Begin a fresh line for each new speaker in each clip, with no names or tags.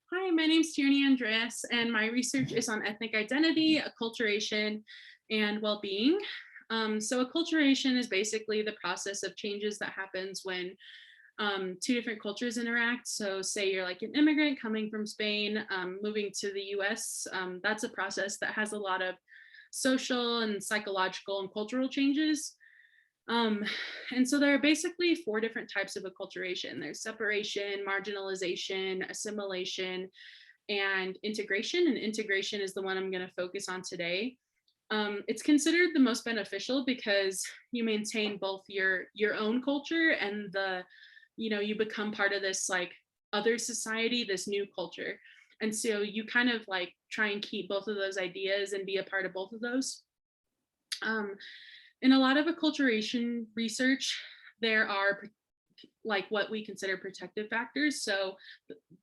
Hi, my name's Tierney Andreas, and my research is on ethnic identity, acculturation, and well-being. So acculturation is basically the process of changes that happens when two different cultures interact. So say you're like an immigrant coming from Spain, moving to the US. That's a process that has a lot of social and psychological and cultural changes. Um, and so there are basically four different types of acculturation. There's separation, marginalization, assimilation, and integration. And integration is the one I'm going to focus on today. It's considered the most beneficial because you maintain both your own culture and you become part of this like other society, this new culture. And so you kind of like try and keep both of those ideas and be a part of both of those. Um, in a lot of acculturation research, there are like what we consider protective factors. So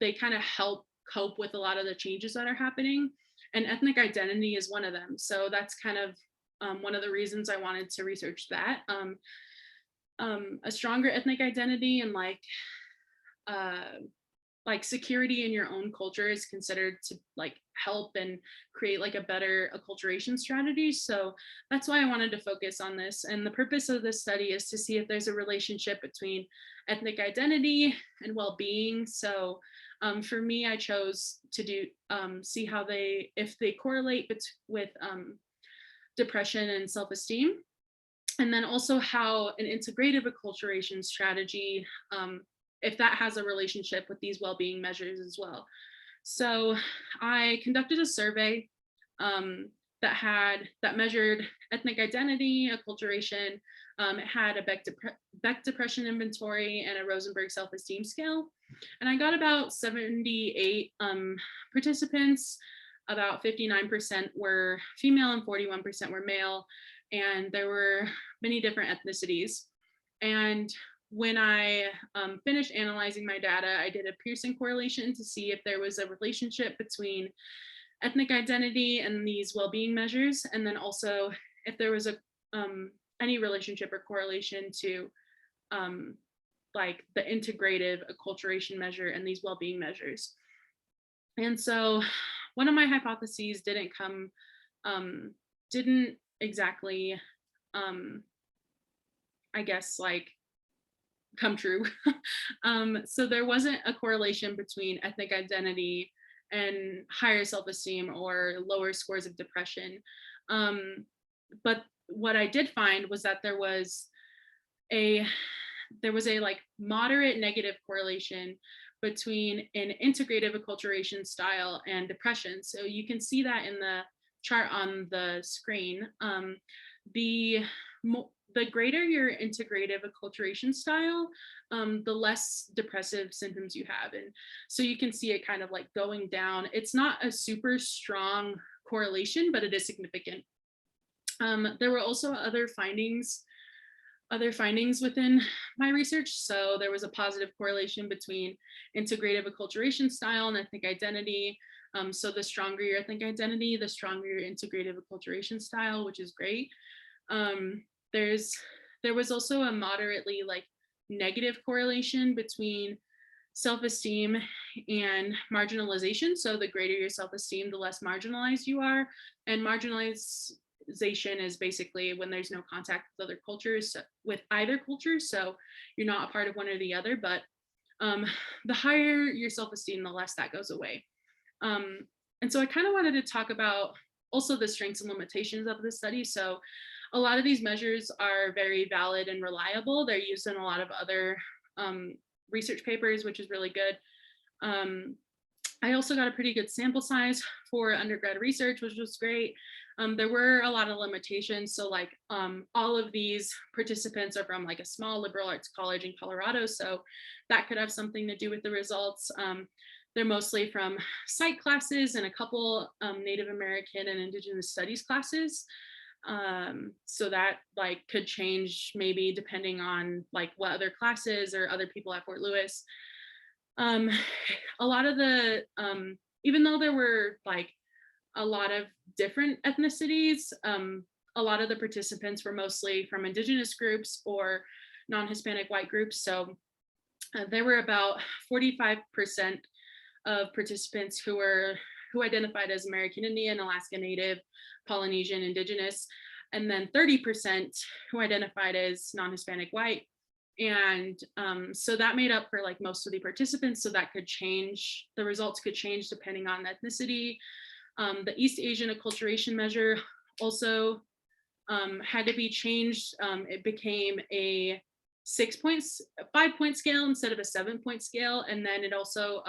they kind of help cope with a lot of the changes that are happening. And ethnic identity is one of them. So that's kind of one of the reasons I wanted to research that. A stronger ethnic identity and uh, like security in your own culture is considered to like help and create like a better acculturation strategy. So that's why I wanted to focus on this. And the purpose of this study is to see if there's a relationship between ethnic identity and well-being. So for me, I chose to do see how if they correlate with depression and self-esteem. And then also how an integrative acculturation strategy if that has a relationship with these well-being measures as well. So I conducted a survey that measured ethnic identity, acculturation. It had a Beck depression inventory and a Rosenberg self-esteem scale. And I got about 78 participants. About 59% were female and 41% were male. And there were many different ethnicities. And when I finished analyzing my data, I did a Pearson correlation to see if there was a relationship between ethnic identity and these well-being measures, and then also if there was any relationship or correlation to like the integrative acculturation measure and these well-being measures. And so one of my hypotheses didn't exactly, I guess, like come true. So there wasn't a correlation between ethnic identity and higher self-esteem or lower scores of depression. But what I did find was that there was a like moderate negative correlation between an integrative acculturation style and depression. So you can see that in the chart on the screen. The greater your integrative acculturation style, the less depressive symptoms you have. And so you can see it kind of like going down. It's not a super strong correlation, but it is significant. There were also other findings within my research. So there was a positive correlation between integrative acculturation style and ethnic identity. So the stronger your ethnic identity, the stronger your integrative acculturation style, which is great. There was also a moderately like negative correlation between self-esteem and marginalization. So the greater your self-esteem, the less marginalized you are. And marginalization is basically when there's no contact with other cultures, with either culture. So you're not a part of one or the other, but the higher your self-esteem, the less that goes away. And so I kind of wanted to talk about also the strengths and limitations of the study. So a lot of these measures are very valid and reliable. They're used in a lot of other research papers, which is really good. I also got a pretty good sample size for undergrad research, which was great. There were a lot of limitations. So like all of these participants are from like a small liberal arts college in Colorado. So that could have something to do with the results. They're mostly from psych classes and a couple Native American and Indigenous studies classes. So that like could change maybe depending on like what other classes or other people at Fort Lewis. A lot of the, even though there were like a lot of different ethnicities, a lot of the participants were mostly from Indigenous groups or non-Hispanic white groups. So there were about 45% of participants who identified as American Indian, Alaska Native, Polynesian, Indigenous, and then 30% who identified as non-Hispanic white. And so that made up for like most of the participants. So that could change, the results could change depending on ethnicity. The East Asian Acculturation measure also had to be changed. It became a 5-point scale instead of a 7-point scale. And then it also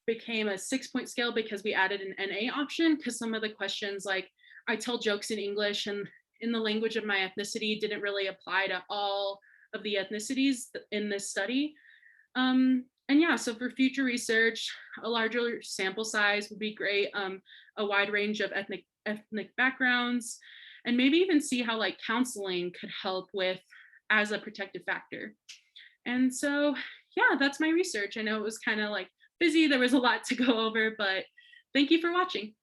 became a 6-point scale because we added an NA option, because some of the questions, like I tell jokes in English and in the language of my ethnicity, didn't really apply to all of the ethnicities in this study. And yeah, so for future research, a larger sample size would be great, a wide range of ethnic backgrounds, and maybe even see how like counseling could help with as a protective factor. And so, yeah, that's my research. I know it was kind of like busy. There was a lot to go over, but thank you for watching.